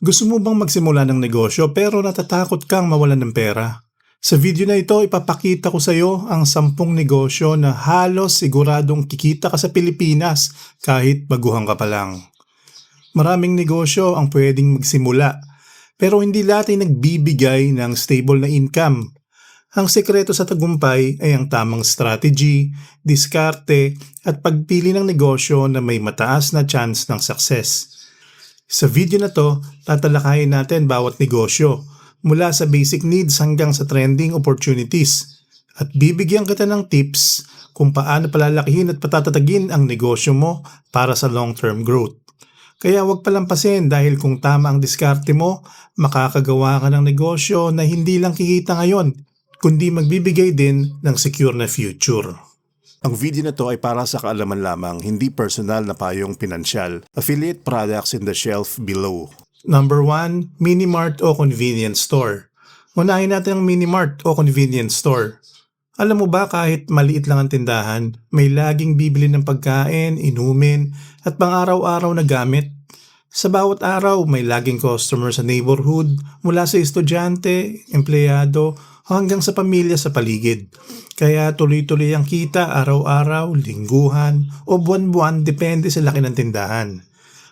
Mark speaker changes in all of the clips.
Speaker 1: Gusto mo bang magsimula ng negosyo pero natatakot kang mawalan ng pera? Sa video na ito, ipapakita ko sa iyo ang 10 negosyo na halos siguradong kikita ka sa Pilipinas kahit baguhan ka pa lang. Maraming negosyo ang pwedeng magsimula pero hindi lahat ay nagbibigay ng stable na income. Ang sekreto sa tagumpay ay ang tamang strategy, diskarte at pagpili ng negosyo na may mataas na chance ng success. Sa video na to, tatalakayin natin bawat negosyo mula sa basic needs hanggang sa trending opportunities at bibigyan kita ng tips kung paano palalakihin at patatatagin ang negosyo mo para sa long-term growth. Kaya huwag palampasin dahil kung tama ang diskarte mo, makakagawa ka ng negosyo na hindi lang kikita ngayon, kundi magbibigay din ng secure na future. Ang video na to ay para sa kaalaman lamang, hindi personal na payong pinansyal. Affiliate products in the shelf below. Number 1, mini-mart o convenience store. Unahin natin ang mini-mart o convenience store. Alam mo ba kahit maliit lang ang tindahan, may laging bibili ng pagkain, inumin, at pang-araw-araw na gamit? Sa bawat araw, may laging customer sa neighborhood, mula sa estudyante, empleyado, hanggang sa pamilya sa paligid. Kaya tuloy-tuloy ang kita araw-araw, lingguhan o buwan-buwan depende sa laki ng tindahan.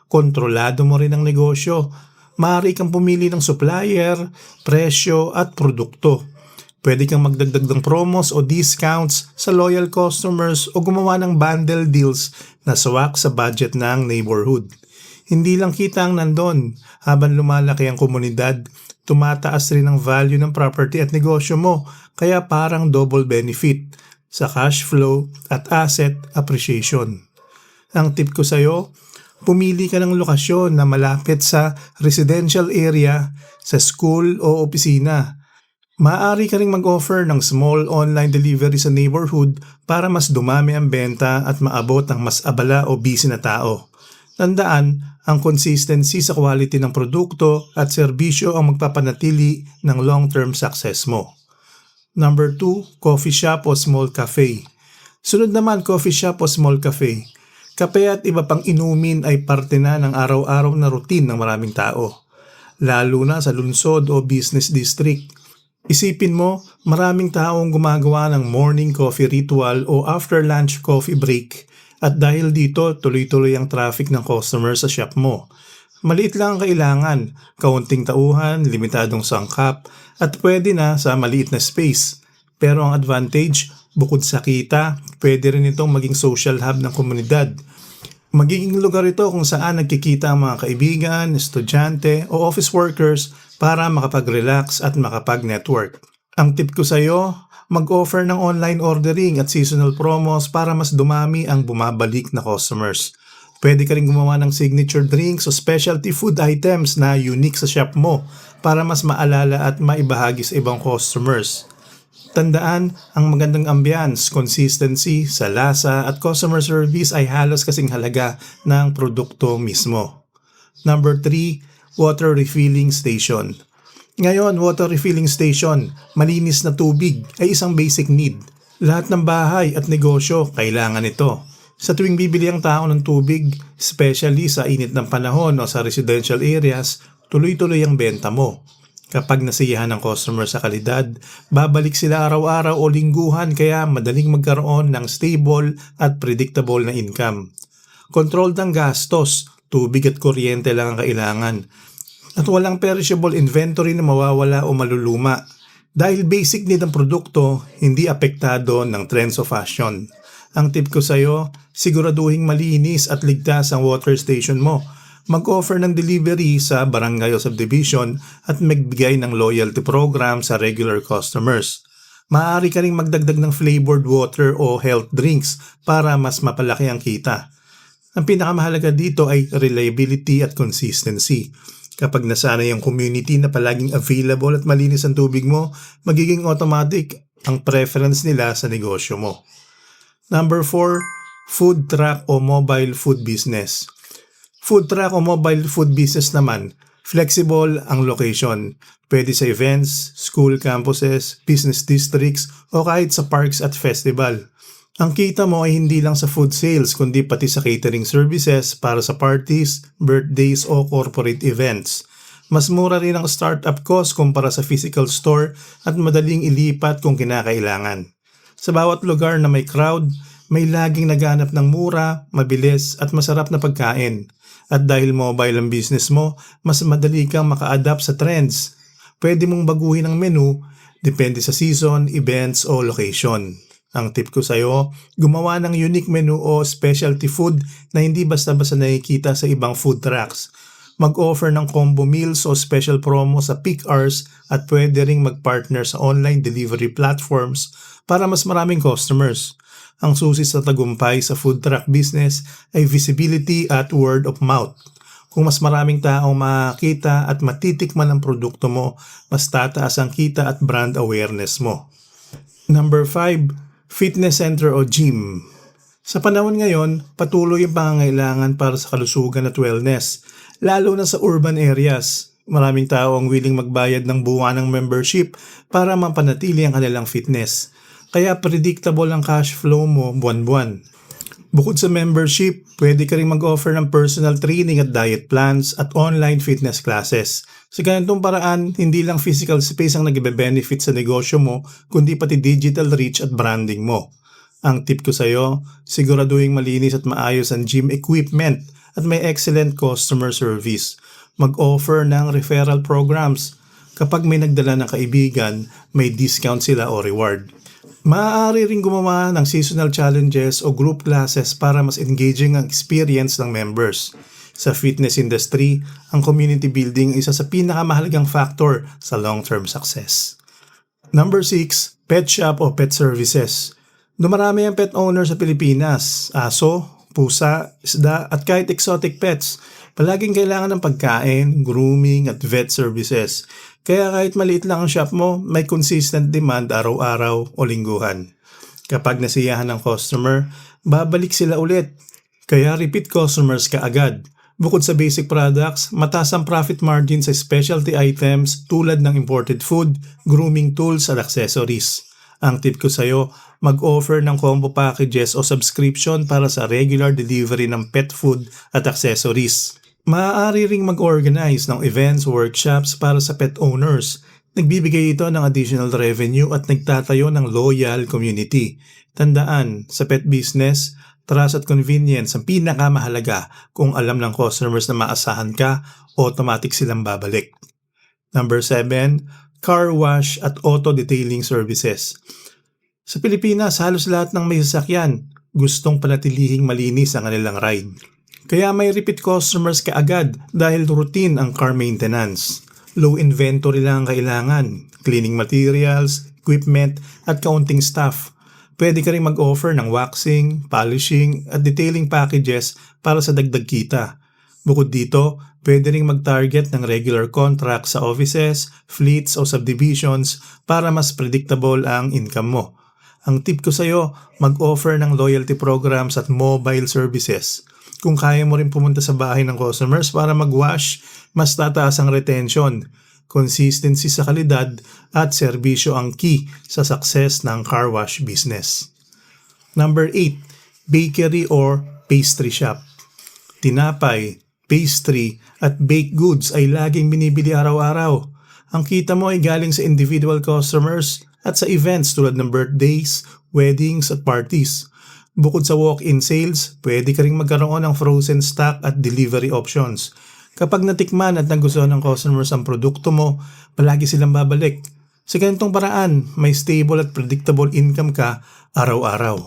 Speaker 1: Kontrolado mo rin ang negosyo. Maaari kang pumili ng supplier, presyo at produkto. Pwede kang magdagdag ng promos o discounts sa loyal customers o gumawa ng bundle deals na swak sa budget ng neighborhood. Hindi lang kita ang nandun. Habang lumalaki ang komunidad, tumataas rin ang value ng property at negosyo mo, kaya parang double benefit sa cash flow at asset appreciation. Ang tip ko sa'yo, pumili ka ng lokasyon na malapit sa residential area, sa school o opisina. Maaari ka ring mag-offer ng small online delivery sa neighborhood para mas dumami ang benta at maabot ang mas abala o busy na tao. Tandaan, ang consistency sa quality ng produkto at serbisyo ang magpapanatili ng long-term success mo. Number 2, coffee shop o small cafe. Sunod naman, coffee shop o small cafe. Kape at iba pang inumin ay parte na ng araw-araw na routine ng maraming tao, lalo na sa lungsod o business district. Isipin mo, maraming taong gumagawa ng morning coffee ritual o after lunch coffee break. At dahil dito, tuloy-tuloy ang traffic ng customer sa shop mo. Maliit lang ang kailangan, kaunting tauhan, limitadong sangkap, at pwede na sa maliit na space. Pero ang advantage, bukod sa kita, pwede rin itong maging social hub ng komunidad. Magiging lugar ito kung saan nagkikita ang mga kaibigan, estudyante o office workers para makapag-relax at makapag-network. Ang tip ko sa iyo, mag-offer ng online ordering at seasonal promos para mas dumami ang bumabalik na customers. Pwede ka rin gumawa ng signature drinks o specialty food items na unique sa shop mo para mas maalala at maibahagi sa ibang customers. Tandaan, ang magandang ambience, consistency sa lasa at customer service ay halos kasing halaga ng produkto mismo. Number 3, water refilling station. Ngayon, water refilling station, malinis na tubig ay isang basic need. Lahat ng bahay at negosyo kailangan ito. Sa tuwing bibili ang tao ng tubig, especially sa init ng panahon o sa residential areas, tuloy-tuloy ang benta mo. Kapag nasiyahan ng customer sa kalidad, babalik sila araw-araw o lingguhan kaya madaling magkaroon ng stable at predictable na income. Controlled ang gastos, tubig at kuryente lang ang kailangan. At walang perishable inventory na mawawala o maluluma. Dahil basic need ang produkto, hindi apektado ng trends o fashion. Ang tip ko sa iyo, siguraduhing malinis at ligtas ang water station mo. Mag-offer ng delivery sa barangay o subdivision at magbigay ng loyalty program sa regular customers. Maaari ka ring magdagdag ng flavored water o health drinks para mas mapalaki ang kita. Ang pinakamahalaga dito ay reliability at consistency. Kapag nasanay ang community na palaging available at malinis ang tubig mo, magiging automatic ang preference nila sa negosyo mo. Number 4, food truck o mobile food business. Food truck o mobile food business naman, flexible ang location. Pwede sa events, school campuses, business districts o kahit sa parks at festival. Ang kita mo ay hindi lang sa food sales kundi pati sa catering services para sa parties, birthdays o corporate events. Mas mura rin ang startup cost kumpara sa physical store at madaling ilipat kung kinakailangan. Sa bawat lugar na may crowd, may laging naghanap ng mura, mabilis at masarap na pagkain. At dahil mobile ang business mo, mas madali kang maka-adapt sa trends. Pwede mong baguhin ang menu, depende sa season, events o location. Ang tip ko sa'yo, gumawa ng unique menu o specialty food na hindi basta-basta nakikita sa ibang food trucks. Mag-offer ng combo meals o special promo sa peak hours at pwede ring mag-partner sa online delivery platforms para mas maraming customers. Ang susi sa tagumpay sa food truck business ay visibility at word of mouth. Kung mas maraming taong makakita at matitikman ang produkto mo, mas tataas ang kita at brand awareness mo. Number 5, fitness center o gym. Sa panahon ngayon, patuloy ang pangangailangan para sa kalusugan at wellness, lalo na sa urban areas. Maraming tao ang willing magbayad ng buwanang membership para mapanatili ang kanilang fitness. Kaya predictable ang cash flow mo buwan-buwan. Bukod sa membership, pwede ka rin mag-offer ng personal training at diet plans at online fitness classes. Sa ganitong paraan, hindi lang physical space ang nagbe-benefit sa negosyo mo, kundi pati digital reach at branding mo. Ang tip ko sa'yo, siguraduhin malinis at maayos ang gym equipment at may excellent customer service. Mag-offer ng referral programs. Kapag may nagdala ng kaibigan, may discount sila o reward. Maaari ring gumawa ng seasonal challenges o group classes para mas engaging ang experience ng members. Sa fitness industry, ang community building ay isa sa pinakamahalagang factor sa long-term success. Number 6, pet shop o pet services. Dumarami ang pet owner sa Pilipinas, aso, pusa, isda at kahit exotic pets. Palaging kailangan ng pagkain, grooming at vet services. Kaya kahit maliit lang ang shop mo, may consistent demand araw-araw o lingguhan. Kapag nasiyahan ng customer, babalik sila ulit. Kaya repeat customers ka agad. Bukod sa basic products, mataas ang profit margin sa specialty items tulad ng imported food, grooming tools at accessories. Ang tip ko sa'yo, mag-offer ng combo packages o subscription para sa regular delivery ng pet food at accessories. Maaari ring mag-organize ng events o workshops para sa pet owners. Nagbibigay ito ng additional revenue at nagtatayo ng loyal community. Tandaan, sa pet business, trust at convenience ang pinakamahalaga. Kung alam ng customers na maasahan ka, automatic silang babalik. Number 7, car wash at auto detailing services. Sa Pilipinas, halos lahat ng may sasakyan gustong panatilihing malinis ang kanilang ride. Kaya may repeat customers ka agad dahil routine ang car maintenance. Low inventory lang ang kailangan, cleaning materials, equipment at kaunting staff. Pwede ka rin mag-offer ng waxing, polishing at detailing packages para sa dagdag kita. Bukod dito, pwede rin mag-target ng regular contract sa offices, fleets o subdivisions para mas predictable ang income mo. Ang tip ko sa'yo, mag-offer ng loyalty programs at mobile services. Kung kaya mo rin pumunta sa bahay ng customers para mag-wash, mas tataas ang retention. Consistency sa kalidad at serbisyo ang key sa success ng car wash business. Number 8, bakery or pastry shop. Tinapay, pastry at baked goods ay laging binibili araw-araw. Ang kita mo ay galing sa individual customers at sa events tulad ng birthdays, weddings at parties. Bukod sa walk-in sales, pwede ka ring magkaroon ng frozen stock at delivery options. Kapag natikman at nagustuhan ng customers ang produkto mo, palagi silang babalik. Sa ganitong paraan, may stable at predictable income ka araw-araw.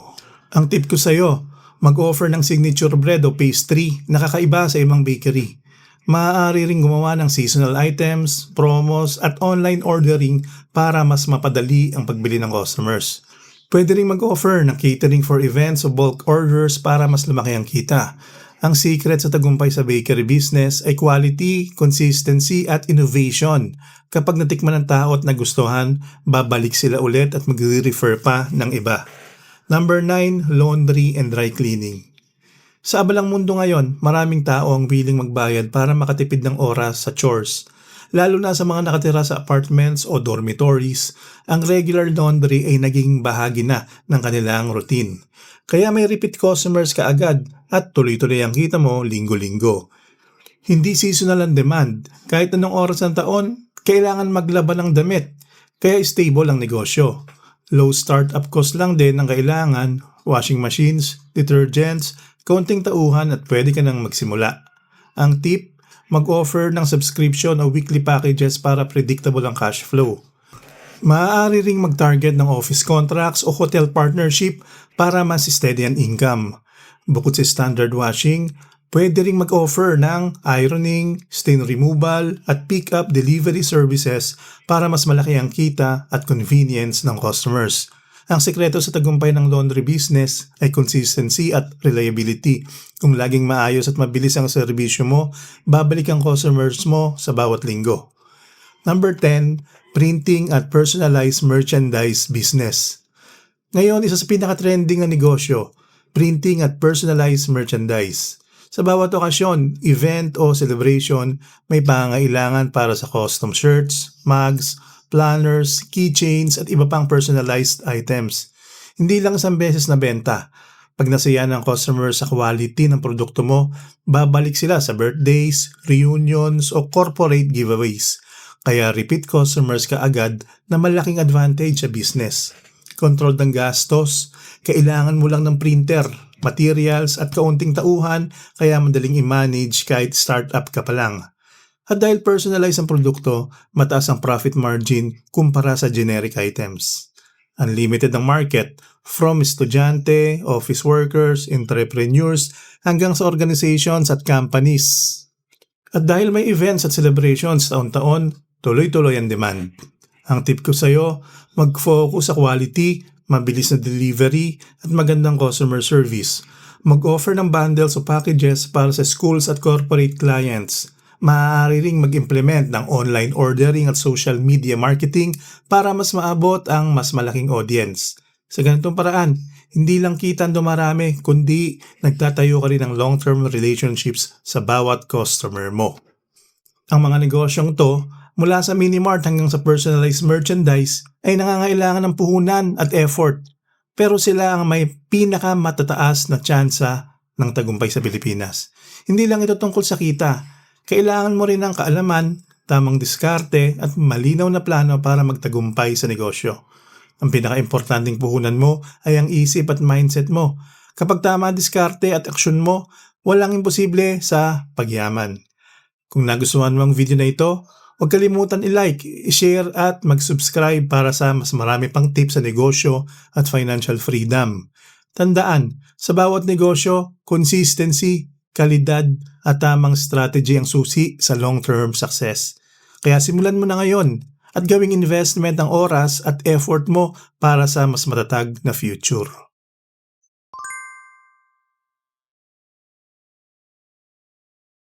Speaker 1: Ang tip ko sa'yo, mag-offer ng signature bread o pastry na kakaiba sa ibang bakery. Maaari ring gumawa ng seasonal items, promos at online ordering para mas mapadali ang pagbili ng customers. Pwede rin mag-offer ng catering for events o bulk orders para mas lumaki ang kita. Ang secret sa tagumpay sa bakery business ay quality, consistency at innovation. Kapag natikman ng tao at nagustuhan, babalik sila ulit at mag-refer pa ng iba. Number 9, laundry and dry cleaning. Sa abalang mundo ngayon, maraming tao ang willing magbayad para makatipid ng oras sa chores. Lalo na sa mga nakatira sa apartments o dormitories, ang regular laundry ay naging bahagi na ng kanilang routine. Kaya may repeat customers ka agad at tuloy-tuloy ang kita mo linggo-linggo. Hindi seasonal ang demand. Kahit anong oras ng taon, kailangan maglaban ng damit. Kaya stable ang negosyo. Low startup cost lang din ang kailangan, washing machines, detergents, kaunting tauhan at pwede ka nang magsimula. Ang tip, mag-offer ng subscription o weekly packages para predictable ang cash flow. Maaari ring mag-target ng office contracts o hotel partnership para mas steady ang income. Bukod sa standard washing, pwede ring mag-offer ng ironing, stain removal at pick-up delivery services para mas malaki ang kita at convenience ng customers. Ang sekreto sa tagumpay ng laundry business ay consistency at reliability. Kung laging maayos at mabilis ang serbisyo mo, babalik ang customers mo sa bawat linggo. Number 10, printing at personalized merchandise business. Ngayon, isa sa pinaka-trending na negosyo, printing at personalized merchandise. Sa bawat okasyon, event o celebration, may pangailangan para sa custom shirts, mugs, planners, keychains at iba pang personalized items. Hindi lang isang beses na benta. Pag nasaya ng customer sa quality ng produkto mo, babalik sila sa birthdays, reunions o corporate giveaways. Kaya repeat customers ka agad na malaking advantage sa business. Control ng gastos, kailangan mo lang ng printer, materials at kaunting tauhan kaya madaling i-manage kahit startup ka pa lang. At dahil personalized ang produkto, mataas ang profit margin kumpara sa generic items. Unlimited ang market, from estudyante, office workers, entrepreneurs, hanggang sa organizations at companies. At dahil may events at celebrations taon-taon, tuloy-tuloy ang demand. Ang tip ko sa'yo, mag-focus sa quality, mabilis na delivery, at magandang customer service. Mag-offer ng bundles o packages para sa schools at corporate clients. Maaari ring mag-implement ng online ordering at social media marketing para mas maabot ang mas malaking audience. Sa ganitong paraan, hindi lang kita ang dumarami, kundi nagtatayo ka rin ng long-term relationships sa bawat customer mo. Ang mga negosyong to, mula sa mini-mart hanggang sa personalized merchandise, ay nangangailangan ng puhunan at effort. Pero sila ang may pinakamatataas na tsansa ng tagumpay sa Pilipinas. Hindi lang ito tungkol sa kita. Kailangan mo rin ng kaalaman, tamang diskarte at malinaw na plano para magtagumpay sa negosyo. Ang pinaka-importanting puhunan mo ay ang isip at mindset mo. Kapag tama ang diskarte at aksyon mo, walang imposible sa pagyaman. Kung nagustuhan mo ang video na ito, huwag kalimutan i-like, i-share at mag-subscribe para sa mas marami pang tips sa negosyo at financial freedom. Tandaan, sa bawat negosyo, consistency, kalidad at tamang strategy ang susi sa long-term success. Kaya simulan mo na ngayon at gawing investment ang oras at effort mo para sa mas matatag na future.